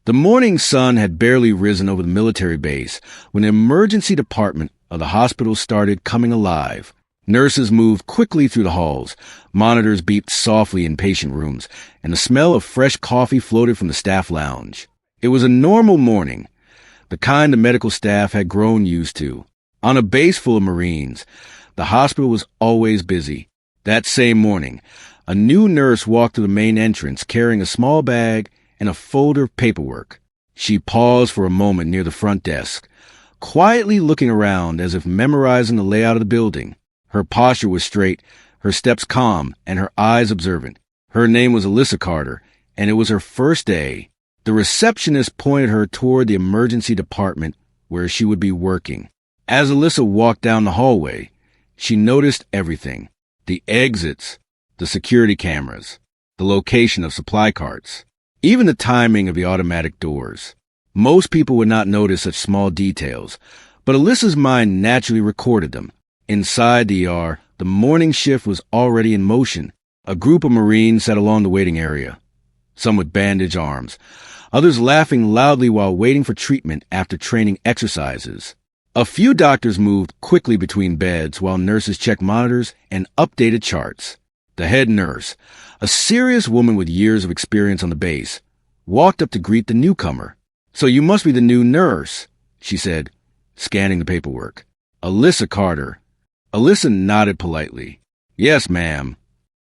The morning sun had barely risen over the military base when the emergency department of the hospital started coming alive. Nurses moved quickly through the halls, monitors beeped softly in patient rooms, and the smell of fresh coffee floated from the staff lounge. It was a normal morning, the kind the medical staff had grown used to. On a base full of Marines, the hospital was always busy. That same morning, a new nurse walked to the main entrance carrying a small bag and a folder of paperwork. She paused for a moment near the front desk, quietly looking around as if memorizing the layout of the building. Her posture was straight, her steps calm, and her eyes observant. Her name was Alyssa Carter, and it was her first day. The receptionist pointed her toward the emergency department where she would be working. As Alyssa walked down the hallway, she noticed everything: the exits, the security cameras, the location of supply carts, even the timing of the automatic doors. Most people would not notice such small details, but Alyssa's mind naturally recorded them. Inside the ER, the morning shift was already in motion. A group of Marines sat along the waiting area, some with bandaged arms, others laughing loudly while waiting for treatment after training exercises. A few doctors moved quickly between beds while nurses checked monitors and updated charts. The head nurse, a serious woman with years of experience on the base, walked up to greet the newcomer. "So you must be the new nurse," she said, scanning the paperwork. "Alyssa Carter." Alyssa nodded politely. "Yes, ma'am."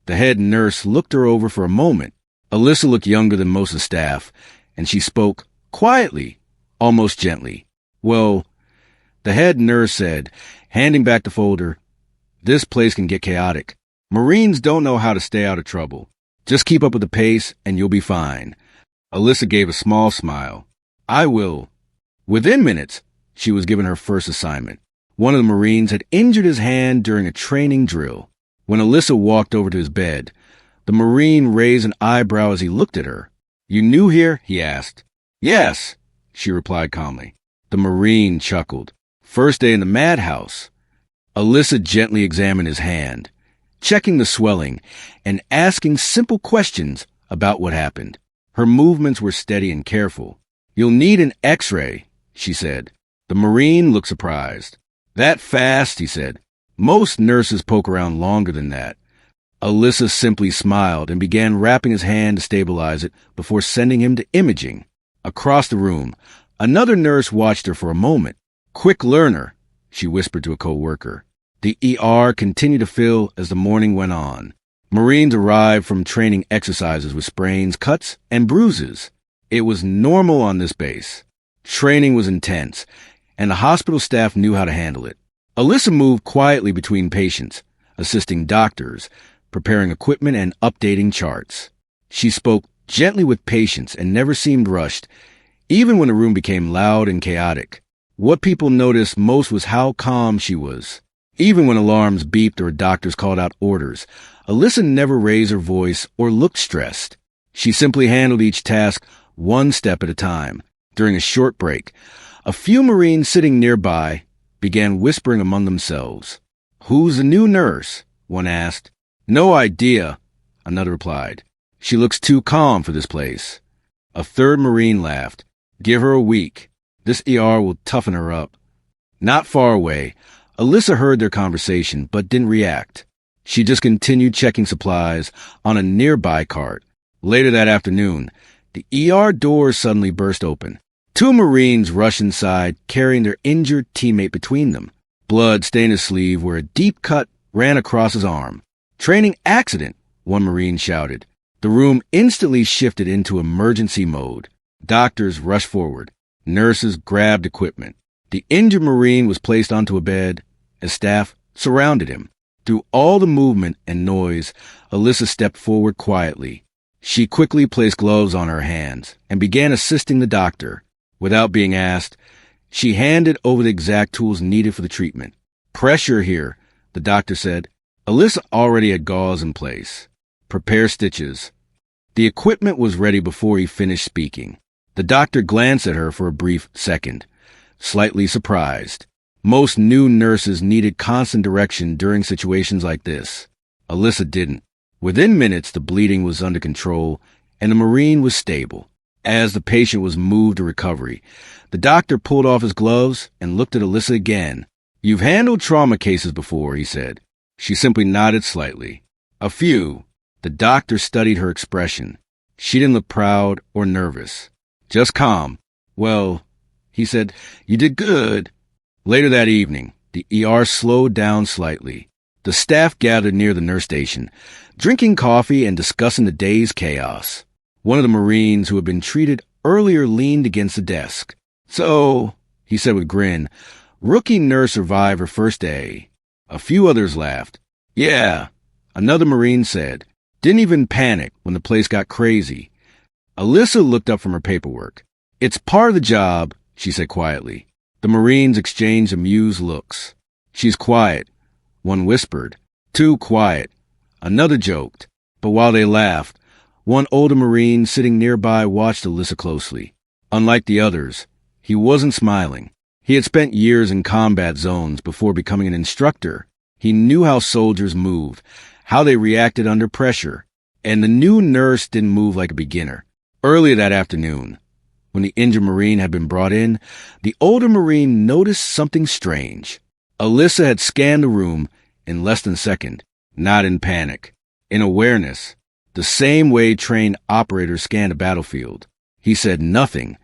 The head nurse looked her over for a moment. Alyssa looked younger than most of the staff, and she spoke quietly, almost gently. "Well," the head nurse said, handing back the folder, "this place can get chaotic. Marines don't know how to stay out of trouble. Just keep up with the pace, and you'll be fine." Alyssa gave a small smile. "I will." Within minutes, she was given her first assignment. One of the Marines had injured his hand during a training drill. When Alyssa walked over to his bed, the Marine raised an eyebrow as he looked at her. "You new here?" he asked. "Yes," she replied calmly. The Marine chuckled. "First day in the madhouse." Alyssa gently examined his hand, checking the swelling and asking simple questions about what happened. Her movements were steady and careful. "You'll need an X-ray," she said. The Marine looked surprised. "That fast?" he said. "Most nurses poke around longer than that." Alyssa simply smiled and began wrapping his hand to stabilize it before sending him to imaging. Across the room, another nurse watched her for a moment. "Quick learner," she whispered to a co-worker. The ER continued to fill as the morning went on. Marines arrived from training exercises with sprains, cuts, and bruises. It was normal on this base. Training was intense, and the hospital staff knew how to handle it. Alyssa moved quietly between patients, assisting doctors, preparing equipment, and updating charts. She spoke gently with patients and never seemed rushed, even when the room became loud and chaotic. What people noticed most was how calm she was. Even when alarms beeped or doctors called out orders, Alyssa never raised her voice or looked stressed. She simply handled each task one step at a time. During a short break, a few Marines sitting nearby began whispering among themselves. "Who's the new nurse?" one asked. "No idea," another replied. "She looks too calm for this place." A third Marine laughed. "Give her a week. This ER will toughen her up." Not far away, Alyssa heard their conversation but didn't react. She just continued checking supplies on a nearby cart. Later that afternoon, the ER doors suddenly burst open. Two Marines rushed inside, carrying their injured teammate between them. Blood stained his sleeve where a deep cut ran across his arm. "Training accident," one Marine shouted. The room instantly shifted into emergency mode. Doctors rushed forward. Nurses grabbed equipment. The injured Marine was placed onto a bed as staff surrounded him. Through all the movement and noise, Alyssa stepped forward quietly. She quickly placed gloves on her hands and began assisting the doctor. Without being asked, she handed over the exact tools needed for the treatment. "Pressure here," the doctor said. Alyssa already had gauze in place. "Prepare stitches." The equipment was ready before he finished speaking. The doctor glanced at her for a brief second, slightly surprised. Most new nurses needed constant direction during situations like this. Alyssa didn't. Within minutes, the bleeding was under control, and the Marine was stable. As the patient was moved to recovery, the doctor pulled off his gloves and looked at Alyssa again. "You've handled trauma cases before," he said. She simply nodded slightly. "A few." The doctor studied her expression. She didn't look proud or nervous. Just calm. "Well," he said, "you did good." Later that evening, the ER slowed down slightly. The staff gathered near the nurse station, drinking coffee and discussing the day's chaos. One of the Marines who had been treated earlier leaned against the desk. "So," he said with a grin, "rookie nurse survived her first day." A few others laughed. "Yeah," another Marine said. "Didn't even panic when the place got crazy." Alyssa looked up from her paperwork. "It's part of the job," she said quietly. The Marines exchanged amused looks. "She's quiet," one whispered. "Too quiet," another joked. But while they laughed, one older Marine sitting nearby watched Alyssa closely. Unlike the others, he wasn't smiling. He had spent years in combat zones before becoming an instructor. He knew how soldiers moved, how they reacted under pressure, and the new nurse didn't move like a beginner. Earlier that afternoon, when the injured Marine had been brought in, the older Marine noticed something strange. Alyssa had scanned the room in less than a second, not in panic, in awareness, the same way trained operators scan a battlefield. He said nothing,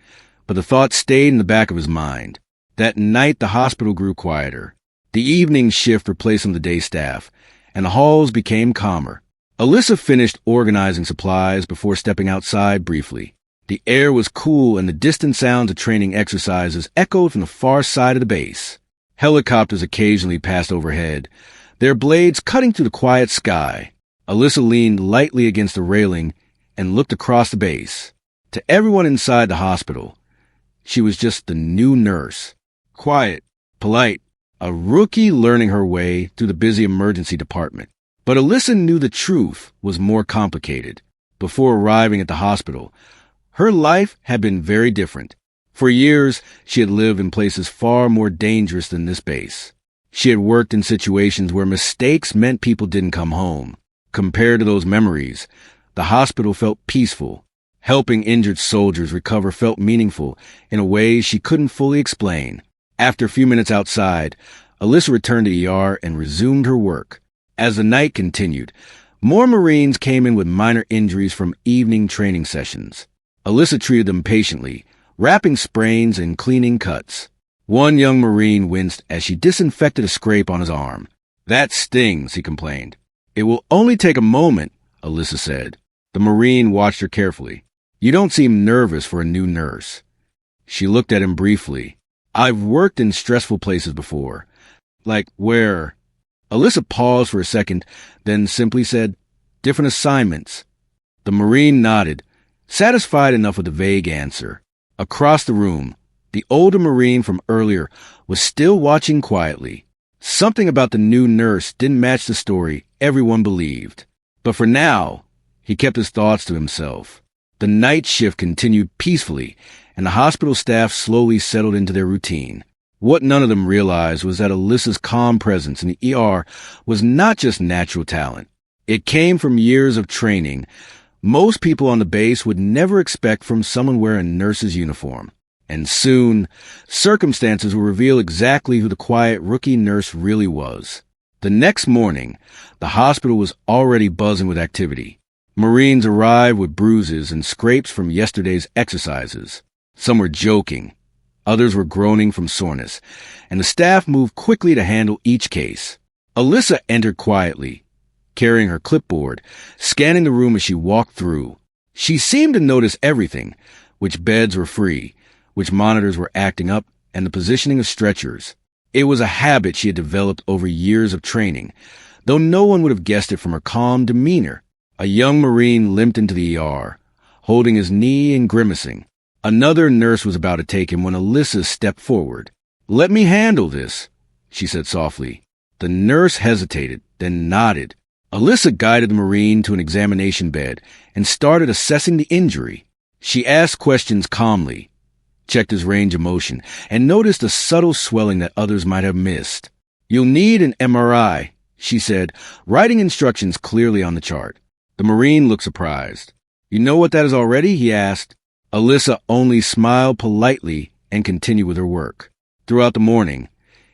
but the thought stayed in the back of his mind. That night the hospital grew quieter. The evening shift replaced some of the day staff, and the halls became calmer. Alyssa finished organizing supplies before stepping outside briefly. The air was cool and the distant sounds of training exercises echoed from the far side of the base. Helicopters occasionally passed overhead, their blades cutting through the quiet sky. Alyssa leaned lightly against the railing and looked across the base. To everyone inside the hospital, she was just the new nurse. Quiet, polite, a rookie learning her way through the busy emergency department. But Alyssa knew the truth was more complicated. Before arriving at the hospital, her life had been very different. For years, she had lived in places far more dangerous than this base. She had worked in situations where mistakes meant people didn't come home. Compared to those memories, the hospital felt peaceful. Helping injured soldiers recover felt meaningful in a way she couldn't fully explain. After a few minutes outside, Alyssa returned to ER and resumed her work. As the night continued, more Marines came in with minor injuries from evening training sessions. Alyssa treated them patiently, wrapping sprains and cleaning cuts. One young Marine winced as she disinfected a scrape on his arm. "That stings," he complained. "It will only take a moment," Alyssa said. The Marine watched her carefully. "You don't seem nervous for a new nurse." She looked at him briefly. "I've worked in stressful places before." "Like where?" Alyssa paused for a second, then simply said, "Different assignments." The Marine nodded, satisfied enough with the vague answer. Across the room, the older Marine from earlier was still watching quietly. Something about the new nurse didn't match the story everyone believed. But for now, he kept his thoughts to himself. The night shift continued peacefully, and the hospital staff slowly settled into their routine. What none of them realized was that Alyssa's calm presence in the ER was not just natural talent. It came from years of training most people on the base would never expect from someone wearing a nurse's uniform. And soon, circumstances will reveal exactly who the quiet rookie nurse really was. The next morning, the hospital was already buzzing with activity. Marines arrived with bruises and scrapes from yesterday's exercises. Some were joking. Others were groaning from soreness, and the staff moved quickly to handle each case. Alyssa entered quietly, carrying her clipboard, scanning the room as she walked through. She seemed to notice everything, which beds were free, which monitors were acting up, and the positioning of stretchers. It was a habit she had developed over years of training, though no one would have guessed it from her calm demeanor. A young Marine limped into the ER, holding his knee and grimacing. Another nurse was about to take him when Alyssa stepped forward. "Let me handle this," she said softly. The nurse hesitated, then nodded. Alyssa guided the Marine to an examination bed and started assessing the injury. She asked questions calmly, checked his range of motion, and noticed a subtle swelling that others might have missed. "You'll need an MRI," she said, writing instructions clearly on the chart. The Marine looked surprised. "You know what that is already?" he asked. Alyssa only smiled politely and continued with her work. Throughout the morning,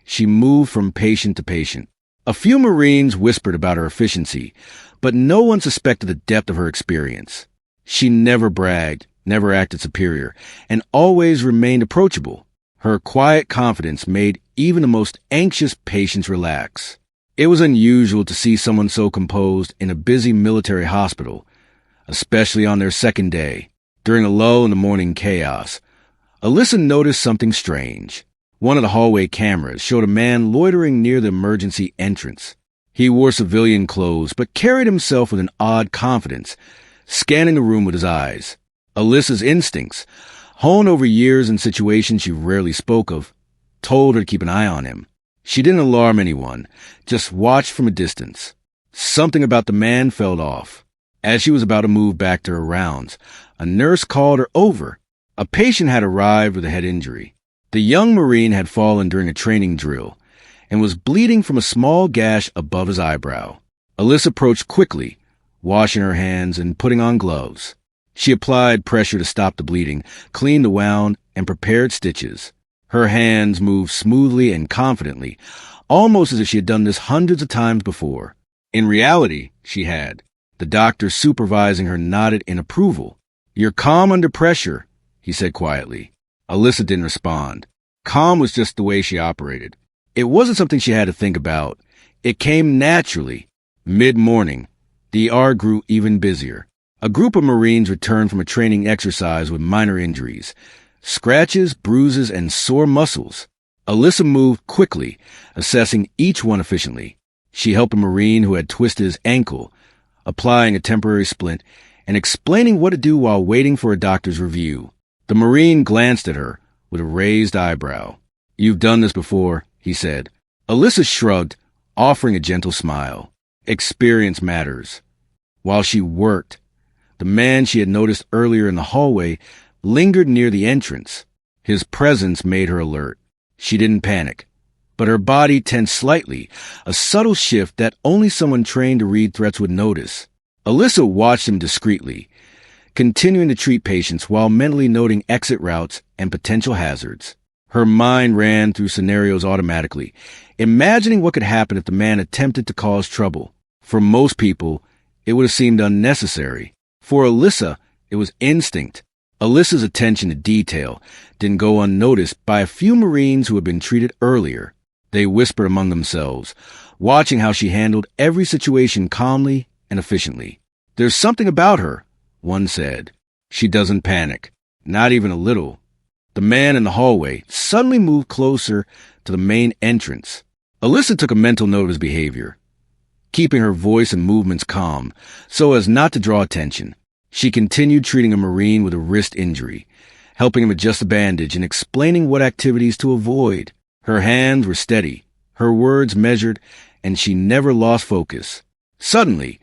she moved from patient to patient. A few Marines whispered about her efficiency, but no one suspected the depth of her experience. She never bragged, never acted superior, and always remained approachable. Her quiet confidence made even the most anxious patients relax. It was unusual to see someone so composed in a busy military hospital, especially on their second day. During a lull in the morning chaos, Alyssa noticed something strange. One of the hallway cameras showed a man loitering near the emergency entrance. He wore civilian clothes, but carried himself with an odd confidence, scanning the room with his eyes. Alyssa's instincts, honed over years in situations she rarely spoke of, told her to keep an eye on him. She didn't alarm anyone, just watched from a distance. Something about the man felt off. As she was about to move back to her rounds, a nurse called her over. A patient had arrived with a head injury. The young Marine had fallen during a training drill and was bleeding from a small gash above his eyebrow. Alyssa approached quickly, washing her hands and putting on gloves. She applied pressure to stop the bleeding, cleaned the wound, and prepared stitches. Her hands moved smoothly and confidently, almost as if she had done this hundreds of times before. In reality, she had. The doctor supervising her nodded in approval. "You're calm under pressure," he said quietly. Alyssa didn't respond. Calm was just the way she operated. It wasn't something she had to think about. It came naturally. Mid-morning, the ER grew even busier. A group of Marines returned from a training exercise with minor injuries, scratches, bruises, and sore muscles. Alyssa moved quickly, assessing each one efficiently. She helped a Marine who had twisted his ankle, applying a temporary splint and explaining what to do while waiting for a doctor's review. The Marine glanced at her with a raised eyebrow. "You've done this before," he said. Alyssa shrugged, offering a gentle smile. Experience matters. While she worked, the man she had noticed earlier in the hallway lingered near the entrance. His presence made her alert. She didn't panic, but her body tensed slightly, a subtle shift that only someone trained to read threats would notice. Alyssa watched him discreetly, continuing to treat patients while mentally noting exit routes and potential hazards. Her mind ran through scenarios automatically, imagining what could happen if the man attempted to cause trouble. For most people, it would have seemed unnecessary. For Alyssa, it was instinct. Alyssa's attention to detail didn't go unnoticed by a few Marines who had been treated earlier. They whispered among themselves, watching how she handled every situation calmly and efficiently. "There's something about her," one said. "She doesn't panic, not even a little." The man in the hallway suddenly moved closer to the main entrance. Alyssa took a mental note of his behavior, keeping her voice and movements calm so as not to draw attention. She continued treating a Marine with a wrist injury, helping him adjust a bandage and explaining what activities to avoid. Her hands were steady, her words measured, and she never lost focus. Suddenly,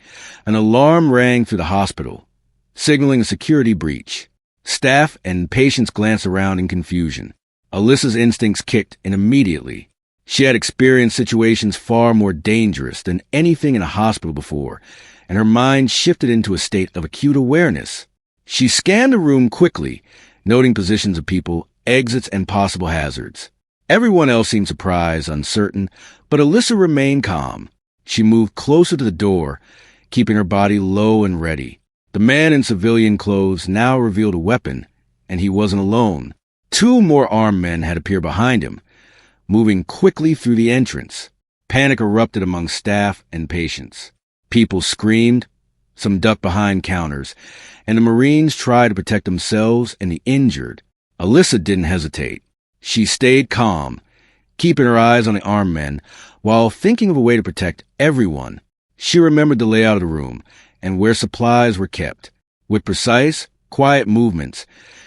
an alarm rang through the hospital, signaling a security breach. Staff and patients glanced around in confusion. Alyssa's instincts kicked in immediately. She had experienced situations far more dangerous than anything in a hospital before, and her mind shifted into a state of acute awareness. She scanned the room quickly, noting positions of people, exits, and possible hazards. Everyone else seemed surprised, uncertain, but Alyssa remained calm. She moved closer to the door, keeping her body low and ready. The man in civilian clothes now revealed a weapon, and he wasn't alone. 2 more armed men had appeared behind him, moving quickly through the entrance. Panic erupted among staff and patients. People screamed, some ducked behind counters, and the Marines tried to protect themselves and the injured. Alyssa didn't hesitate. She stayed calm, keeping her eyes on the armed men, while thinking of a way to protect everyone. She remembered the layout of the room and where supplies were kept. With precise, quiet movements,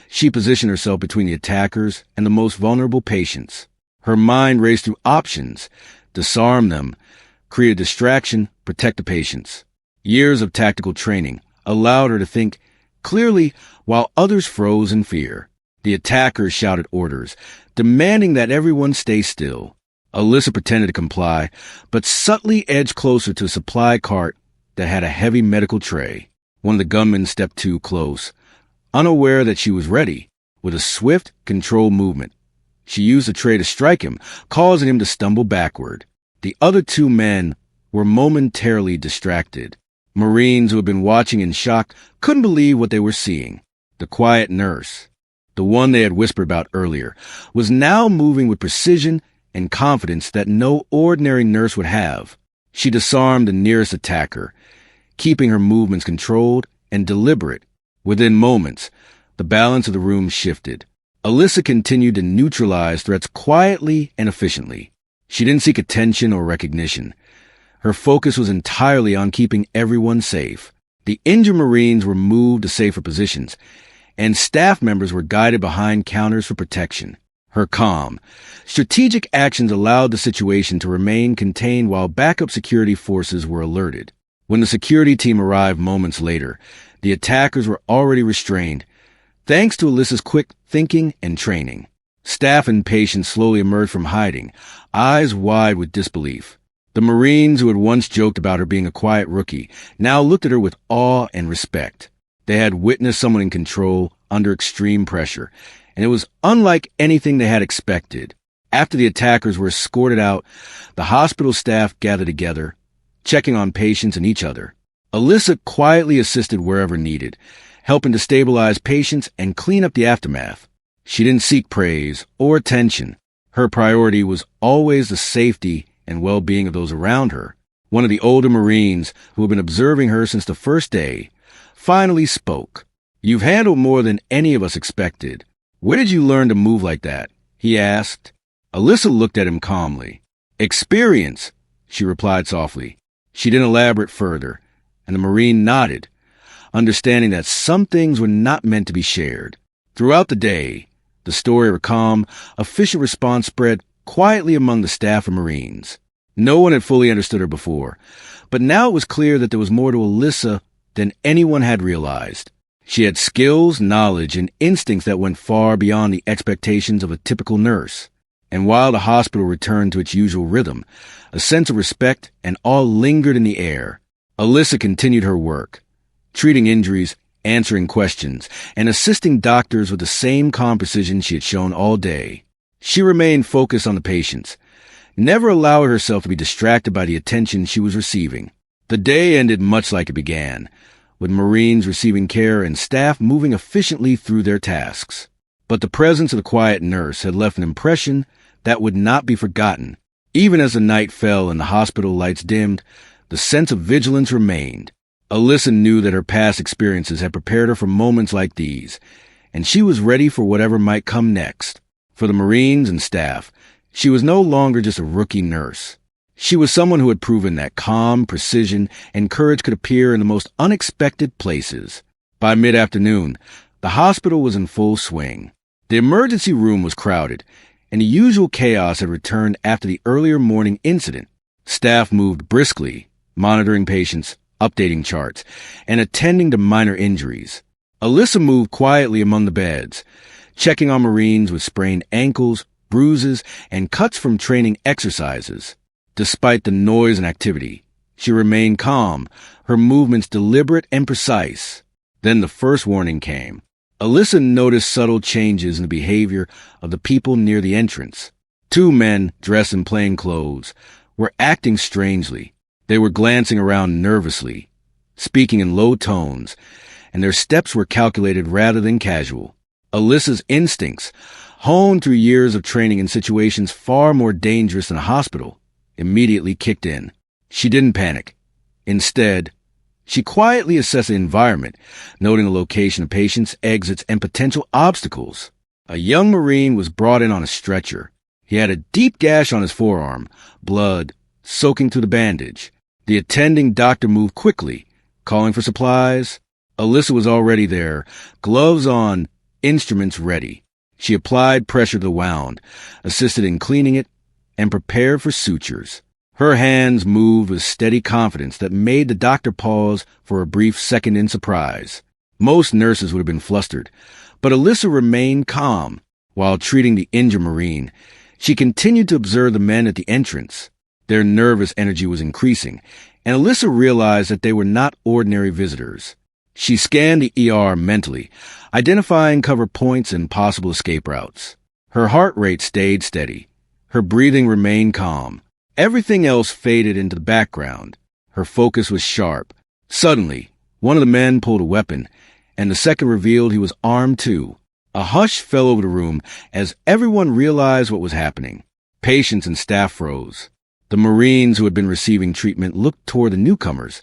she positioned herself between the attackers and the most vulnerable patients. Her mind raced through options: disarm them, create a distraction, protect the patients. Years of tactical training allowed her to think clearly while others froze in fear. The attackers shouted orders, demanding that everyone stay still. Alyssa pretended to comply, but subtly edged closer to a supply cart that had a heavy medical tray. One of the gunmen stepped too close, unaware that she was ready. With a swift, controlled movement, she used the tray to strike him, causing him to stumble backward. The other two men were momentarily distracted. Marines who had been watching in shock couldn't believe what they were seeing. The quiet nurse, the one they had whispered about earlier, was now moving with precision and confidence that no ordinary nurse would have. She disarmed the nearest attacker, keeping her movements controlled and deliberate. Within moments, the balance of the room shifted. Alyssa continued to neutralize threats quietly and efficiently. She didn't seek attention or recognition. Her focus was entirely on keeping everyone safe. The injured Marines were moved to safer positions, and staff members were guided behind counters for protection. Her calm, strategic actions allowed the situation to remain contained while backup security forces were alerted. When the security team arrived moments later, the attackers were already restrained, thanks to Alyssa's quick thinking and training. Staff and patients slowly emerged from hiding, eyes wide with disbelief. The Marines who had once joked about her being a quiet rookie now looked at her with awe and respect. They had witnessed someone in control under extreme pressure, and it was unlike anything they had expected. After the attackers were escorted out, the hospital staff gathered together, checking on patients and each other. Alyssa quietly assisted wherever needed, helping to stabilize patients and clean up the aftermath. She didn't seek praise or attention. Her priority was always the safety and well-being of those around her. One of the older Marines, who had been observing her since the first day, finally spoke. "You've handled more than any of us expected. Where did you learn to move like that?" he asked. Alyssa looked at him calmly. "Experience," she replied softly. She didn't elaborate further, and the Marine nodded, understanding that some things were not meant to be shared. Throughout the day, the story of her calm, efficient response spread quietly among the staff and Marines. No one had fully understood her before, but now it was clear that there was more to Alyssa than anyone had realized. She had skills, knowledge, and instincts that went far beyond the expectations of a typical nurse. And while the hospital returned to its usual rhythm, a sense of respect and awe lingered in the air. Alyssa continued her work, treating injuries, answering questions, and assisting doctors with the same calm precision she had shown all day. She remained focused on the patients, never allowing herself to be distracted by the attention she was receiving. The day ended much like it began, with Marines receiving care and staff moving efficiently through their tasks. But the presence of the quiet nurse had left an impression that would not be forgotten. Even as the night fell and the hospital lights dimmed, the sense of vigilance remained. Alyssa knew that her past experiences had prepared her for moments like these, and she was ready for whatever might come next. For the Marines and staff, she was no longer just a rookie nurse. She was someone who had proven that calm, precision, and courage could appear in the most unexpected places. By mid-afternoon, the hospital was in full swing. The emergency room was crowded, and the usual chaos had returned after the earlier morning incident. Staff moved briskly, monitoring patients, updating charts, and attending to minor injuries. Alyssa moved quietly among the beds, checking on Marines with sprained ankles, bruises, and cuts from training exercises. Despite the noise and activity, she remained calm, her movements deliberate and precise. Then the first warning came. Alyssa noticed subtle changes in the behavior of the people near the entrance. Two men, dressed in plain clothes, were acting strangely. They were glancing around nervously, speaking in low tones, and their steps were calculated rather than casual. Alyssa's instincts, honed through years of training in situations far more dangerous than a hospital, immediately kicked in. She didn't panic. Instead, she quietly assessed the environment, noting the location of patients, exits, and potential obstacles. A young Marine was brought in on a stretcher. He had a deep gash on his forearm, blood soaking through the bandage. The attending doctor moved quickly, calling for supplies. Alyssa was already there, gloves on, instruments ready. She applied pressure to the wound, assisted in cleaning it, and prepared for sutures. Her hands moved with steady confidence that made the doctor pause for a brief second in surprise. Most nurses would have been flustered, but Alyssa remained calm. While treating the injured Marine, she continued to observe the men at the entrance. Their nervous energy was increasing, and Alyssa realized that they were not ordinary visitors. She scanned the ER mentally, identifying cover points and possible escape routes. Her heart rate stayed steady. Her breathing remained calm. Everything else faded into the background. Her focus was sharp. Suddenly, one of the men pulled a weapon, and the second revealed he was armed too. A hush fell over the room as everyone realized what was happening. Patients and staff froze. The Marines who had been receiving treatment looked toward the newcomers,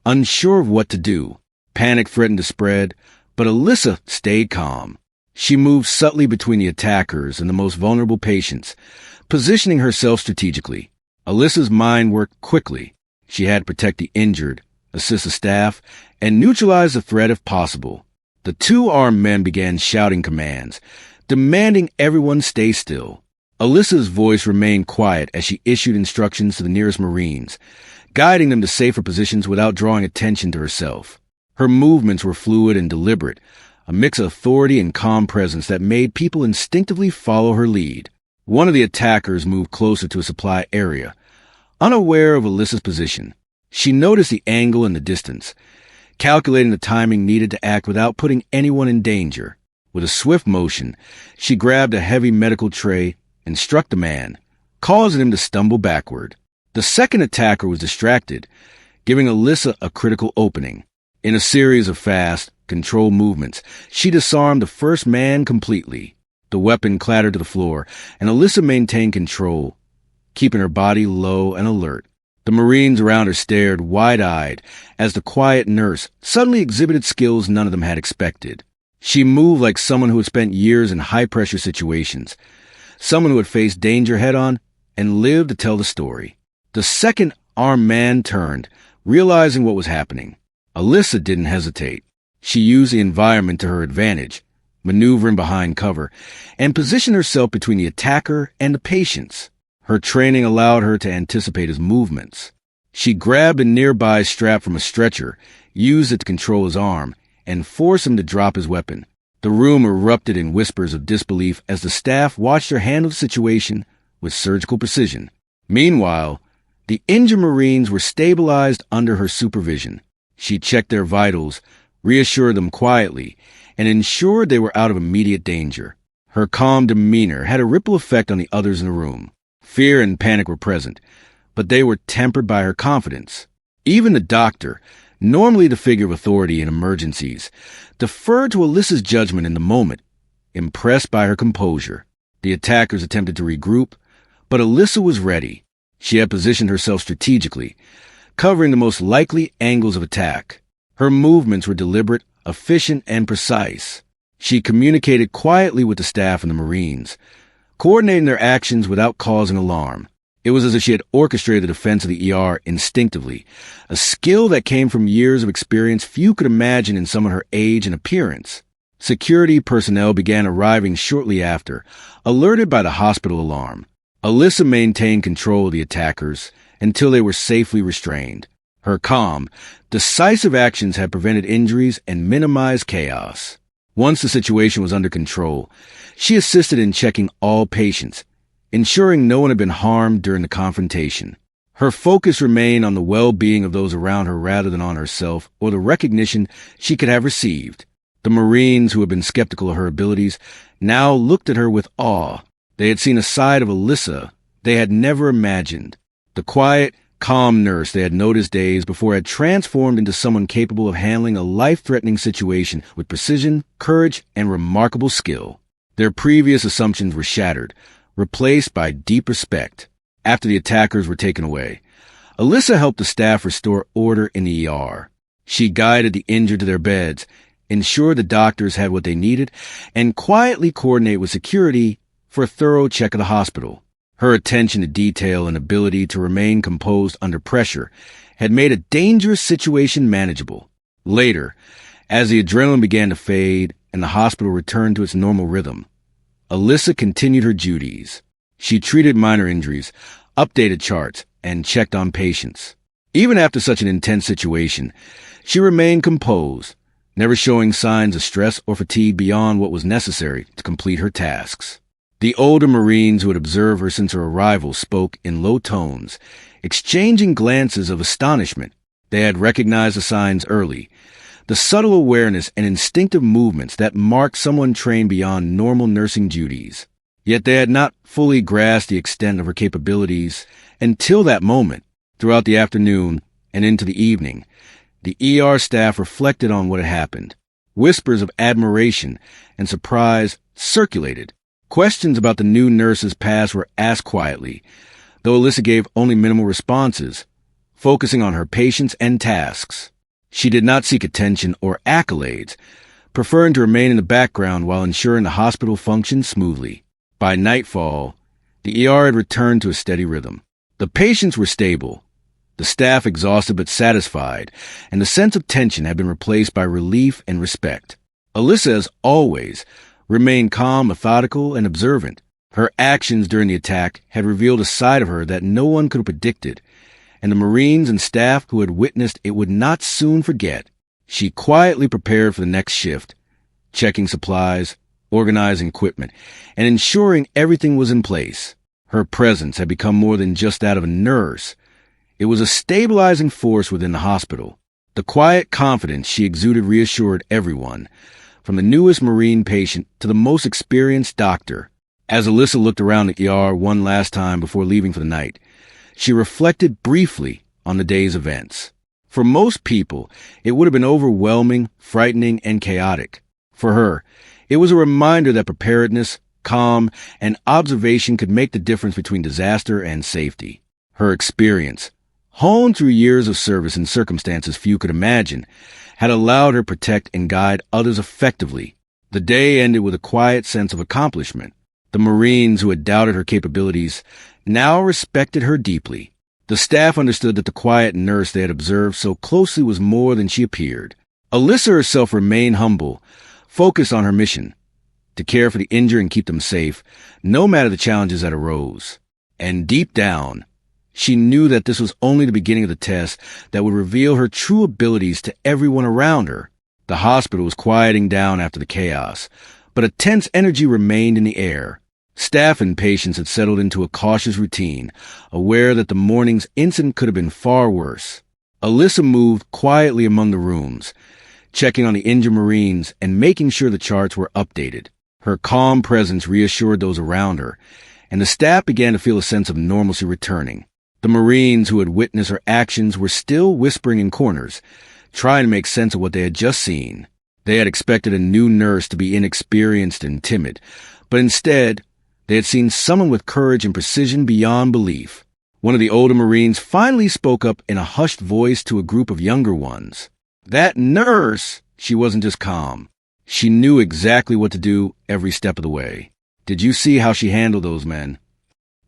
unsure of what to do. Panic threatened to spread, but Alyssa stayed calm. She moved subtly between the attackers and the most vulnerable patients, positioning herself strategically. Alyssa's mind worked quickly. She had to protect the injured, assist the staff, and neutralize the threat if possible. The two armed men began shouting commands, demanding everyone stay still. Alyssa's voice remained quiet as she issued instructions to the nearest Marines, guiding them to safer positions without drawing attention to herself. Her movements were fluid and deliberate, a mix of authority and calm presence that made people instinctively follow her lead. One of the attackers moved closer to a supply area, unaware of Alyssa's position. She noticed the angle in the distance, calculating the timing needed to act without putting anyone in danger. With a swift motion, she grabbed a heavy medical tray and struck the man, causing him to stumble backward. The second attacker was distracted, giving Alyssa a critical opening. In a series of fast, controlled movements, she disarmed the first man completely. The weapon clattered to the floor, and Alyssa maintained control, keeping her body low and alert. The Marines around her stared wide-eyed as the quiet nurse suddenly exhibited skills none of them had expected. She moved like someone who had spent years in high-pressure situations, someone who had faced danger head-on and lived to tell the story. The second armed man turned, realizing what was happening. Alyssa didn't hesitate. She used the environment to her advantage, maneuvering behind cover, and positioned herself between the attacker and the patients. Her training allowed her to anticipate his movements. She grabbed a nearby strap from a stretcher, used it to control his arm, and forced him to drop his weapon. The room erupted in whispers of disbelief as the staff watched her handle the situation with surgical precision. Meanwhile, the injured Marines were stabilized under her supervision. She checked their vitals, reassured them quietly, and ensured they were out of immediate danger. Her calm demeanor had a ripple effect on the others in the room. Fear and panic were present, but they were tempered by her confidence. Even the doctor, normally the figure of authority in emergencies, deferred to Alyssa's judgment in the moment, impressed by her composure. The attackers attempted to regroup, but Alyssa was ready. She had positioned herself strategically, covering the most likely angles of attack. Her movements were deliberate, efficient, and precise. She communicated quietly with the staff and the Marines, coordinating their actions without causing alarm. It was as if she had orchestrated the defense of the ER instinctively, a skill that came from years of experience few could imagine in someone her age and appearance. Security personnel began arriving shortly after, alerted by the hospital alarm. Alyssa maintained control of the attackers until they were safely restrained. Her calm, decisive actions had prevented injuries and minimized chaos. Once the situation was under control, she assisted in checking all patients, ensuring no one had been harmed during the confrontation. Her focus remained on the well-being of those around her rather than on herself or the recognition she could have received. The Marines, who had been skeptical of her abilities, now looked at her with awe. They had seen a side of Alyssa they had never imagined. The quiet, calm nurse they had noticed days before had transformed into someone capable of handling a life-threatening situation with precision, courage, and remarkable skill. Their previous assumptions were shattered, replaced by deep respect. After the attackers were taken away, Alyssa helped the staff restore order in the ER. She guided the injured to their beds, ensured the doctors had what they needed, and quietly coordinated with security for a thorough check of the hospital. Her attention to detail and ability to remain composed under pressure had made a dangerous situation manageable. Later, as the adrenaline began to fade and the hospital returned to its normal rhythm, Alyssa continued her duties. She treated minor injuries, updated charts, and checked on patients. Even after such an intense situation, she remained composed, never showing signs of stress or fatigue beyond what was necessary to complete her tasks. The older Marines who had observed her since her arrival spoke in low tones, exchanging glances of astonishment. They had recognized the signs early, the subtle awareness and instinctive movements that mark someone trained beyond normal nursing duties. Yet they had not fully grasped the extent of her capabilities until that moment. Throughout the afternoon and into the evening, the ER staff reflected on what had happened. Whispers of admiration and surprise circulated. Questions about the new nurse's past were asked quietly, though Alyssa gave only minimal responses, focusing on her patients and tasks. She did not seek attention or accolades, preferring to remain in the background while ensuring the hospital functioned smoothly. By nightfall, the ER had returned to a steady rhythm. The patients were stable, the staff exhausted but satisfied, and the sense of tension had been replaced by relief and respect. Alyssa, as always, remained calm, methodical, and observant. Her actions during the attack had revealed a side of her that no one could have predicted, and the Marines and staff who had witnessed it would not soon forget. She quietly prepared for the next shift, checking supplies, organizing equipment, and ensuring everything was in place. Her presence had become more than just that of a nurse. It was a stabilizing force within the hospital. The quiet confidence she exuded reassured everyone, from the newest Marine patient to the most experienced doctor. As Alyssa looked around the ER one last time before leaving for the night, she reflected briefly on the day's events. For most people, it would have been overwhelming, frightening, and chaotic. For her, it was a reminder that preparedness, calm, and observation could make the difference between disaster and safety. Her experience, honed through years of service in circumstances few could imagine, had allowed her to protect and guide others effectively. The day ended with a quiet sense of accomplishment. The Marines who had doubted her capabilities now respected her deeply. The staff understood that the quiet nurse they had observed so closely was more than she appeared. Alyssa herself remained humble, focused on her mission, to care for the injured and keep them safe, no matter the challenges that arose. And deep down, she knew that this was only the beginning of the test that would reveal her true abilities to everyone around her. The hospital was quieting down after the chaos, but a tense energy remained in the air. Staff and patients had settled into a cautious routine, aware that the morning's incident could have been far worse. Alyssa moved quietly among the rooms, checking on the injured Marines and making sure the charts were updated. Her calm presence reassured those around her, and the staff began to feel a sense of normalcy returning. The Marines who had witnessed her actions were still whispering in corners, trying to make sense of what they had just seen. They had expected a new nurse to be inexperienced and timid, but instead, they had seen someone with courage and precision beyond belief. One of the older Marines finally spoke up in a hushed voice to a group of younger ones. That nurse! She wasn't just calm. She knew exactly what to do every step of the way. Did you see how she handled those men?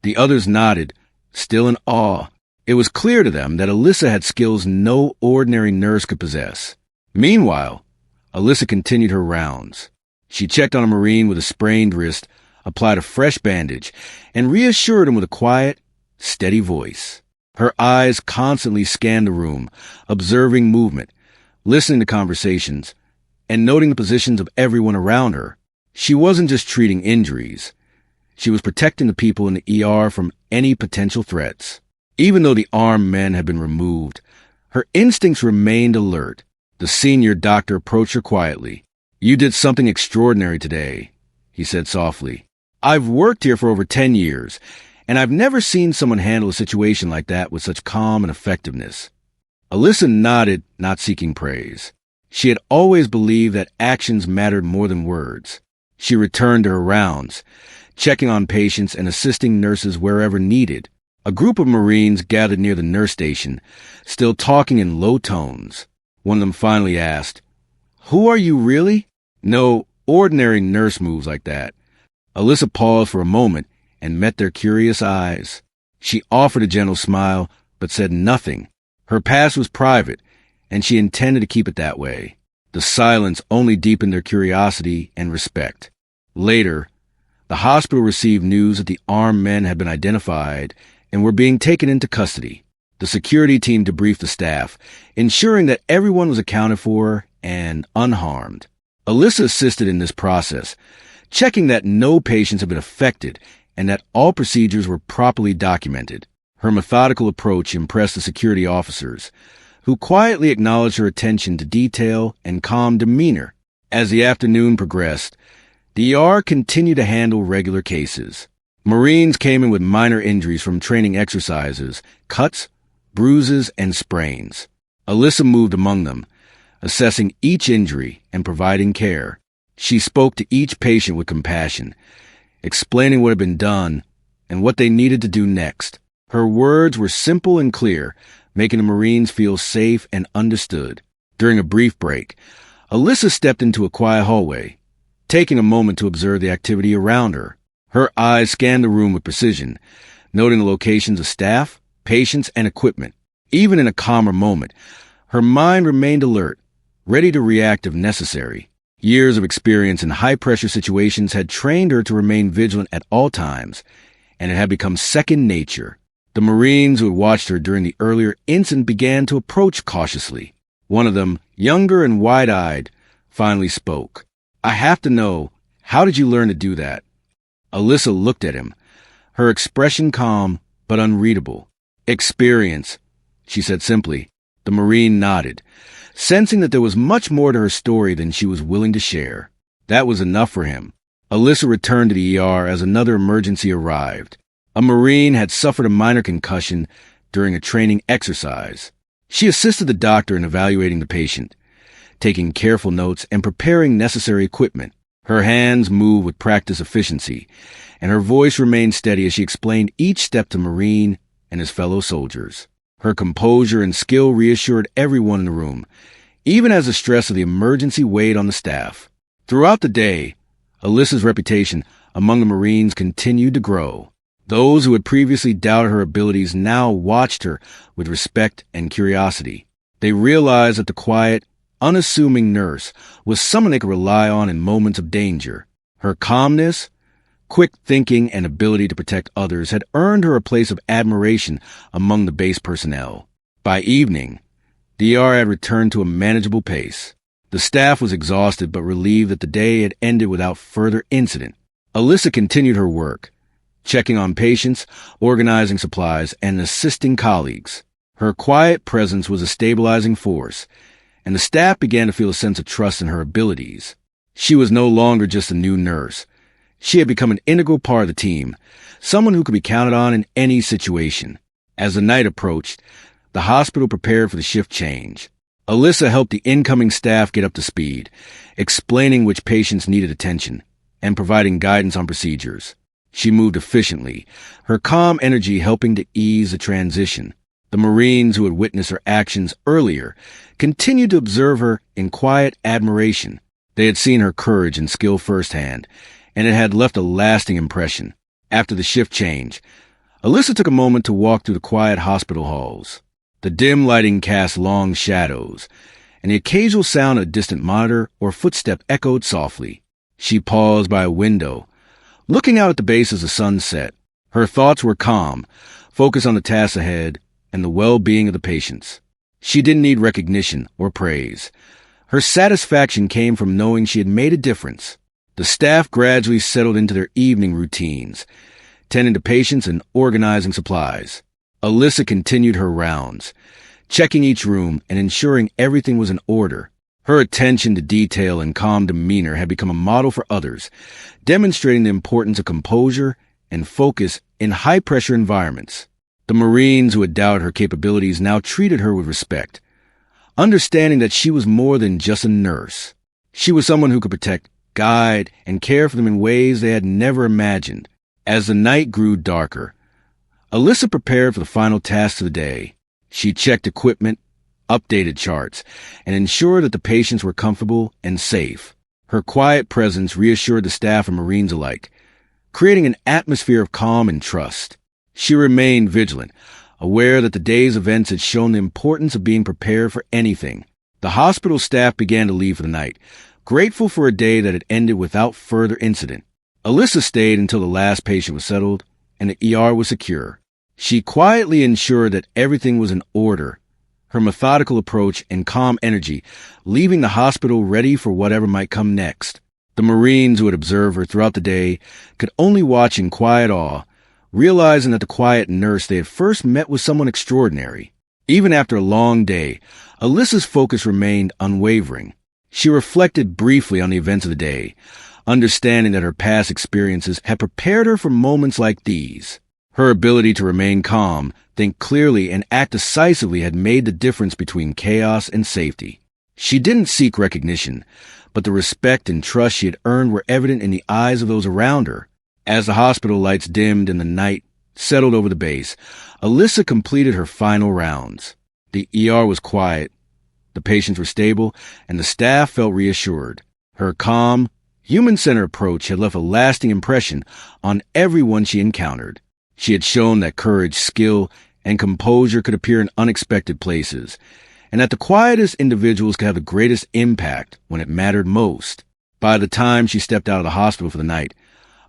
The others nodded, still in awe. It was clear to them that Alyssa had skills no ordinary nurse could possess. Meanwhile, Alyssa continued her rounds. She checked on a Marine with a sprained wrist, applied a fresh bandage, and reassured him with a quiet, steady voice. Her eyes constantly scanned the room, observing movement, listening to conversations, and noting the positions of everyone around her. She wasn't just treating injuries. She was protecting the people in the ER from any potential threats. Even though the armed men had been removed, her instincts remained alert. The senior doctor approached her quietly. "You did something extraordinary today," he said softly. "I've worked here for over 10 years, and I've never seen someone handle a situation like that with such calm and effectiveness." Alyssa nodded, not seeking praise. She had always believed that actions mattered more than words. She returned to her rounds, checking on patients and assisting nurses wherever needed. A group of Marines gathered near the nurse station, still talking in low tones. One of them finally asked, "Who are you really?" No ordinary nurse moves like that. Alyssa paused for a moment and met their curious eyes. She offered a gentle smile, but said nothing. Her past was private, and she intended to keep it that way. The silence only deepened their curiosity and respect. Later, the hospital received news that the armed men had been identified and were being taken into custody. The security team debriefed the staff, ensuring that everyone was accounted for and unharmed. Alyssa assisted in this process, checking that no patients had been affected and that all procedures were properly documented. Her methodical approach impressed the security officers, who quietly acknowledged her attention to detail and calm demeanor. As the afternoon progressed, the ER continued to handle regular cases. Marines came in with minor injuries from training exercises, cuts, bruises, and sprains. Alyssa moved among them, assessing each injury and providing care. She spoke to each patient with compassion, explaining what had been done and what they needed to do next. Her words were simple and clear, making the Marines feel safe and understood. During a brief break, Alyssa stepped into a quiet hallway, taking a moment to observe the activity around her. Her eyes scanned the room with precision, noting the locations of staff, patients, and equipment. Even in a calmer moment, her mind remained alert, ready to react if necessary. Years of experience in high-pressure situations had trained her to remain vigilant at all times, and it had become second nature. The Marines who had watched her during the earlier incident began to approach cautiously. One of them, younger and wide-eyed, finally spoke. "I have to know, how did you learn to do that?" Alyssa looked at him, her expression calm but unreadable. "Experience," she said simply. The Marine nodded, sensing that there was much more to her story than she was willing to share. That was enough for him. Alyssa returned to the ER as another emergency arrived. A Marine had suffered a minor concussion during a training exercise. She assisted the doctor in evaluating the patient, taking careful notes and preparing necessary equipment. Her hands moved with practiced efficiency, and her voice remained steady as she explained each step to Marine and his fellow soldiers. Her composure and skill reassured everyone in the room, even as the stress of the emergency weighed on the staff. Throughout the day, Alyssa's reputation among the Marines continued to grow. Those who had previously doubted her abilities now watched her with respect and curiosity. They realized that the quiet, unassuming nurse was someone they could rely on in moments of danger. Her calmness, quick thinking, and ability to protect others had earned her a place of admiration among the base personnel. By evening, the ER had returned to a manageable pace. The staff was exhausted but relieved that the day had ended without further incident. Alyssa continued her work, checking on patients, organizing supplies, and assisting colleagues. Her quiet presence was a stabilizing force, and the staff began to feel a sense of trust in her abilities. She was no longer just a new nurse. She had become an integral part of the team, someone who could be counted on in any situation. As the night approached, the hospital prepared for the shift change. Alyssa helped the incoming staff get up to speed, explaining which patients needed attention, and providing guidance on procedures. She moved efficiently, her calm energy helping to ease the transition. The Marines who had witnessed her actions earlier continued to observe her in quiet admiration. They had seen her courage and skill firsthand, and it had left a lasting impression. After the shift change, Alyssa took a moment to walk through the quiet hospital halls. The dim lighting cast long shadows, and the occasional sound of a distant monitor or footstep echoed softly. She paused by a window, looking out at the base as the sun set. Her thoughts were calm, focused on the tasks ahead and the well-being of the patients. She didn't need recognition or praise. Her satisfaction came from knowing she had made a difference. The staff gradually settled into their evening routines, tending to patients and organizing supplies. Alyssa continued her rounds, checking each room and ensuring everything was in order. Her attention to detail and calm demeanor had become a model for others, demonstrating the importance of composure and focus in high-pressure environments. The Marines who had doubted her capabilities now treated her with respect, understanding that she was more than just a nurse. She was someone who could protect, guide, and care for them in ways they had never imagined. As the night grew darker, Alyssa prepared for the final tasks of the day. She checked equipment, updated charts, and ensured that the patients were comfortable and safe. Her quiet presence reassured the staff and Marines alike, creating an atmosphere of calm and trust. She remained vigilant, aware that the day's events had shown the importance of being prepared for anything. The hospital staff began to leave for the night, grateful for a day that had ended without further incident. Alyssa stayed until the last patient was settled and the ER was secure. She quietly ensured that everything was in order, her methodical approach and calm energy leaving the hospital ready for whatever might come next. The Marines who had observed her throughout the day could only watch in quiet awe, realizing that the quiet nurse they had first met was someone extraordinary. Even after a long day, Alyssa's focus remained unwavering. She reflected briefly on the events of the day, understanding that her past experiences had prepared her for moments like these. Her ability to remain calm, think clearly, and act decisively had made the difference between chaos and safety. She didn't seek recognition, but the respect and trust she had earned were evident in the eyes of those around her. As the hospital lights dimmed and the night settled over the base, Alyssa completed her final rounds. The ER was quiet, the patients were stable, and the staff felt reassured. Her calm, human-centered approach had left a lasting impression on everyone she encountered. She had shown that courage, skill, and composure could appear in unexpected places, and that the quietest individuals could have the greatest impact when it mattered most. By the time she stepped out of the hospital for the night,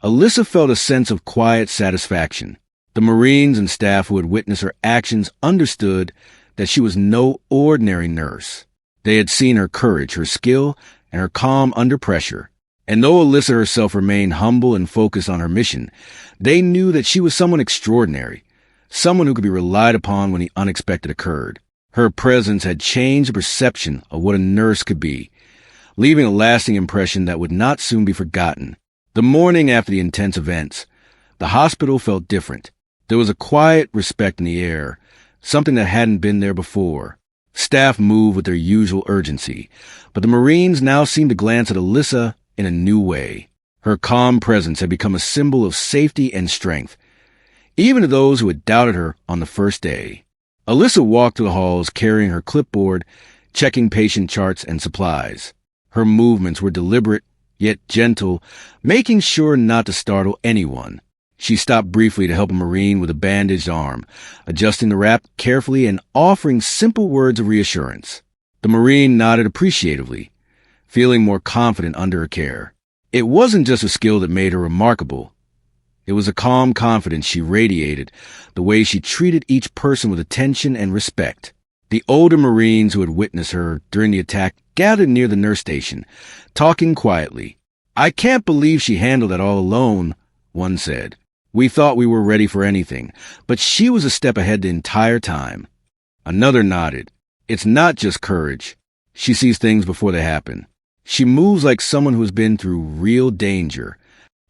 Alyssa felt a sense of quiet satisfaction. The Marines and staff who had witnessed her actions understood that she was no ordinary nurse. They had seen her courage, her skill, and her calm under pressure. And though Alyssa herself remained humble and focused on her mission, they knew that she was someone extraordinary, someone who could be relied upon when the unexpected occurred. Her presence had changed the perception of what a nurse could be, leaving a lasting impression that would not soon be forgotten. The morning after the intense events, the hospital felt different. There was a quiet respect in the air, something that hadn't been there before. Staff moved with their usual urgency, but the Marines now seemed to glance at Alyssa in a new way. Her calm presence had become a symbol of safety and strength, even to those who had doubted her on the first day. Alyssa walked through the halls carrying her clipboard, checking patient charts and supplies. Her movements were deliberate, yet gentle, making sure not to startle anyone. She stopped briefly to help a Marine with a bandaged arm, adjusting the wrap carefully and offering simple words of reassurance. The Marine nodded appreciatively, feeling more confident under her care. It wasn't just her skill that made her remarkable. It was a calm confidence she radiated, the way she treated each person with attention and respect. The older Marines who had witnessed her during the attack gathered near the nurse station, talking quietly. "I can't believe she handled it all alone," one said. "We thought we were ready for anything, but she was a step ahead the entire time." Another nodded. "It's not just courage. She sees things before they happen. She moves like someone who has been through real danger."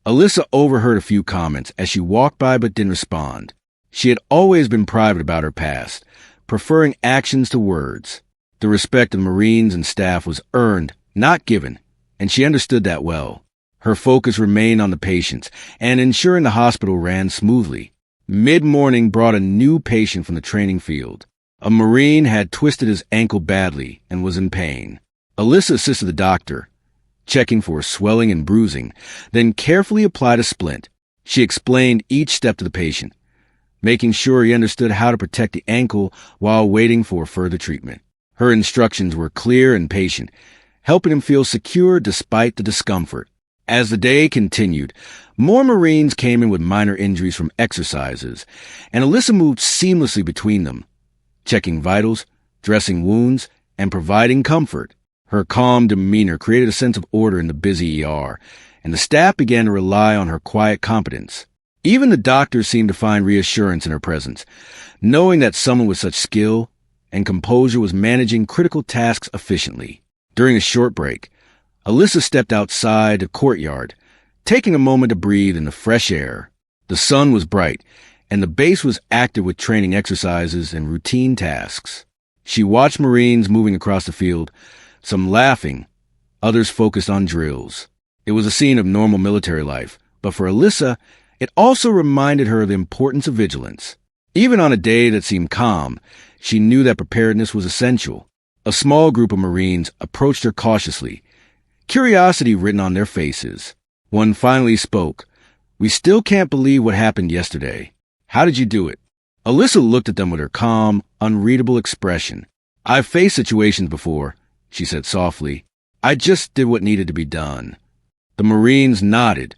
Alyssa overheard a few comments as she walked by but didn't respond. She had always been private about her past, preferring actions to words. The respect of Marines and staff was earned, not given, and she understood that well. Her focus remained on the patients and ensuring the hospital ran smoothly. Mid-morning brought a new patient from the training field. A Marine had twisted his ankle badly and was in pain. Alyssa assisted the doctor, checking for swelling and bruising, then carefully applied a splint. She explained each step to the patient, making sure he understood how to protect the ankle while waiting for further treatment. Her instructions were clear and patient, helping him feel secure despite the discomfort. As the day continued, more Marines came in with minor injuries from exercises, and Alyssa moved seamlessly between them, checking vitals, dressing wounds, and providing comfort. Her calm demeanor created a sense of order in the busy ER, and the staff began to rely on her quiet competence. Even the doctors seemed to find reassurance in her presence, knowing that someone with such skill and composure was managing critical tasks efficiently. During a short break, Alyssa stepped outside the courtyard, taking a moment to breathe in the fresh air. The sun was bright, and the base was active with training exercises and routine tasks. She watched Marines moving across the field, some laughing, others focused on drills. It was a scene of normal military life, but for Alyssa, it also reminded her of the importance of vigilance. Even on a day that seemed calm, she knew that preparedness was essential. A small group of Marines approached her cautiously, curiosity written on their faces. One finally spoke. "We still can't believe what happened yesterday. How did you do it?" Alyssa looked at them with her calm, unreadable expression. "I've faced situations before," she said softly. "I just did what needed to be done." The Marines nodded,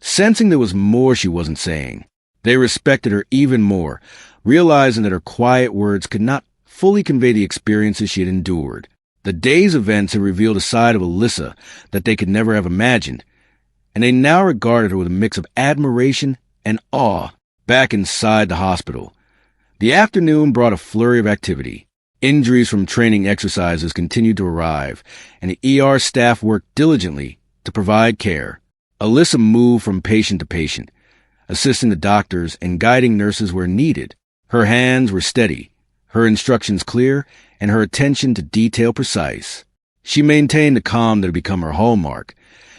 sensing there was more she wasn't saying. They respected her even more, realizing that her quiet words could not fully convey the experiences she had endured. The day's events had revealed a side of Alyssa that they could never have imagined, and they now regarded her with a mix of admiration and awe. Back inside the hospital, The afternoon brought a flurry of activity. Injuries from training exercises continued to arrive, and the ER staff worked diligently to provide care. Alyssa moved from patient to patient, assisting the doctors and guiding nurses where needed. Her hands were steady, her instructions clear, and her attention to detail precise. She maintained the calm that had become her hallmark,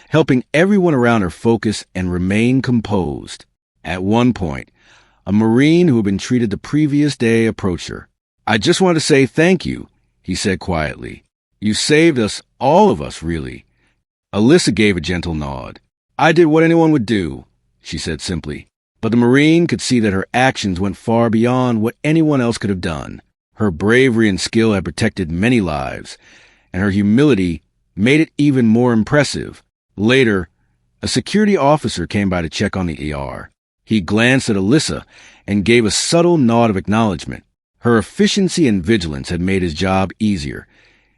helping everyone around her focus and remain composed. At one point, a Marine who had been treated the previous day approached her. "I just want to say thank you," he said quietly. "You saved us, all of us, really." Alyssa gave a gentle nod. "I did what anyone would do," she said simply. But the Marine could see that her actions went far beyond what anyone else could have done. Her bravery and skill had protected many lives, and her humility made it even more impressive. Later, a security officer came by to check on the ER. He glanced at Alyssa and gave a subtle nod of acknowledgement. Her efficiency and vigilance had made his job easier,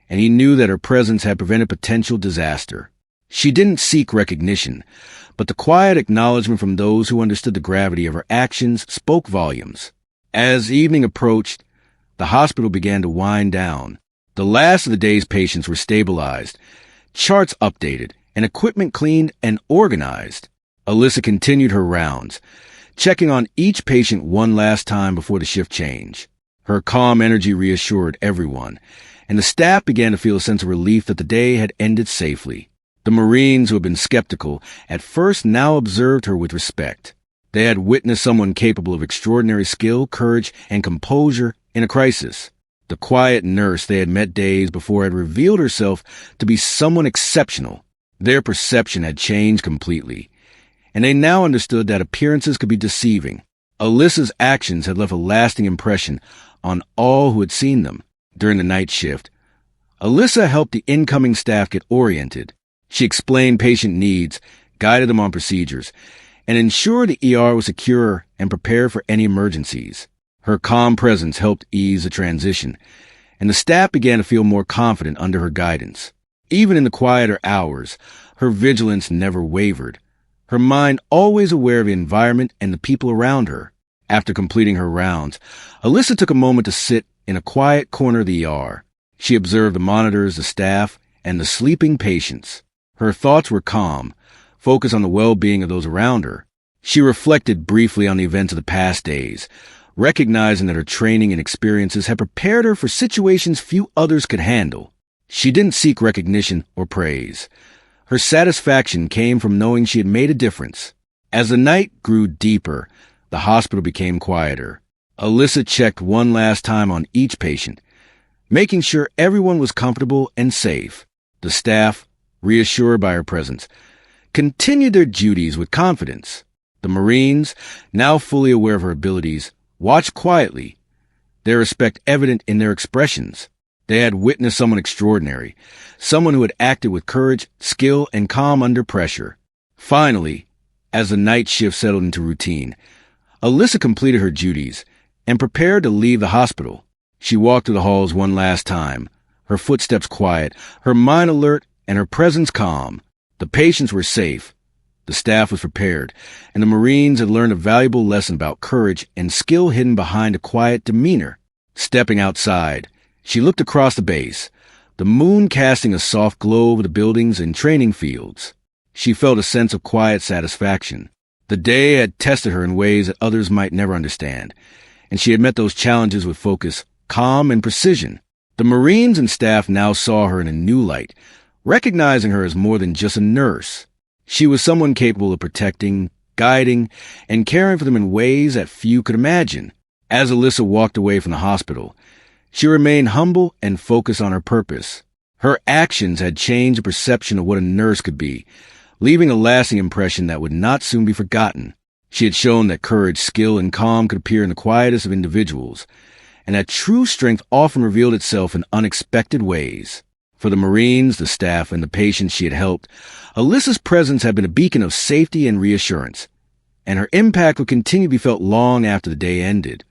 and he knew that her presence had prevented potential disaster. She didn't seek recognition, but the quiet acknowledgement from those who understood the gravity of her actions spoke volumes. As evening approached, the hospital began to wind down. The last of the day's patients were stabilized, charts updated, and equipment cleaned and organized. Alyssa continued her rounds, checking on each patient one last time before the shift change. Her calm energy reassured everyone, and the staff began to feel a sense of relief that the day had ended safely. The Marines who had been skeptical at first now observed her with respect. They had witnessed someone capable of extraordinary skill, courage, and composure in a crisis. The quiet nurse they had met days before had revealed herself to be someone exceptional. Their perception had changed completely, and they now understood that appearances could be deceiving. Alyssa's actions had left a lasting impression on all who had seen them. During the night shift, Alyssa helped the incoming staff get oriented. She explained patient needs, guided them on procedures, and ensured the ER was secure and prepared for any emergencies. Her calm presence helped ease the transition, and the staff began to feel more confident under her guidance. Even in the quieter hours, her vigilance never wavered, her mind always aware of the environment and the people around her. After completing her rounds, Alyssa took a moment to sit in a quiet corner of the ER. She observed the monitors, the staff, and the sleeping patients. Her thoughts were calm, focused on the well-being of those around her. She reflected briefly on the events of the past days, recognizing that her training and experiences had prepared her for situations few others could handle. She didn't seek recognition or praise. Her satisfaction came from knowing she had made a difference. As the night grew deeper, the hospital became quieter. Alyssa checked one last time on each patient, making sure everyone was comfortable and safe. The staff, reassured by her presence, continued their duties with confidence. The Marines, now fully aware of her abilities, watched quietly, their respect evident in their expressions. They had witnessed someone extraordinary, someone who had acted with courage, skill, and calm under pressure. Finally, as the night shift settled into routine, Alyssa completed her duties and prepared to leave the hospital. She walked through the halls one last time, her footsteps quiet, her mind alert, and her presence calm. The patients were safe, the staff was prepared, and the Marines had learned a valuable lesson about courage and skill hidden behind a quiet demeanor. Stepping outside, she looked across the base, the moon casting a soft glow over the buildings and training fields. She felt a sense of quiet satisfaction. The day had tested her in ways that others might never understand, and she had met those challenges with focus, calm, and precision. The Marines and staff now saw her in a new light, recognizing her as more than just a nurse. She was someone capable of protecting, guiding, and caring for them in ways that few could imagine. As Alyssa walked away from the hospital, she remained humble and focused on her purpose. Her actions had changed the perception of what a nurse could be, leaving a lasting impression that would not soon be forgotten. She had shown that courage, skill, and calm could appear in the quietest of individuals, and that true strength often revealed itself in unexpected ways. For the Marines, the staff, and the patients she had helped, Alyssa's presence had been a beacon of safety and reassurance, and her impact would continue to be felt long after the day ended.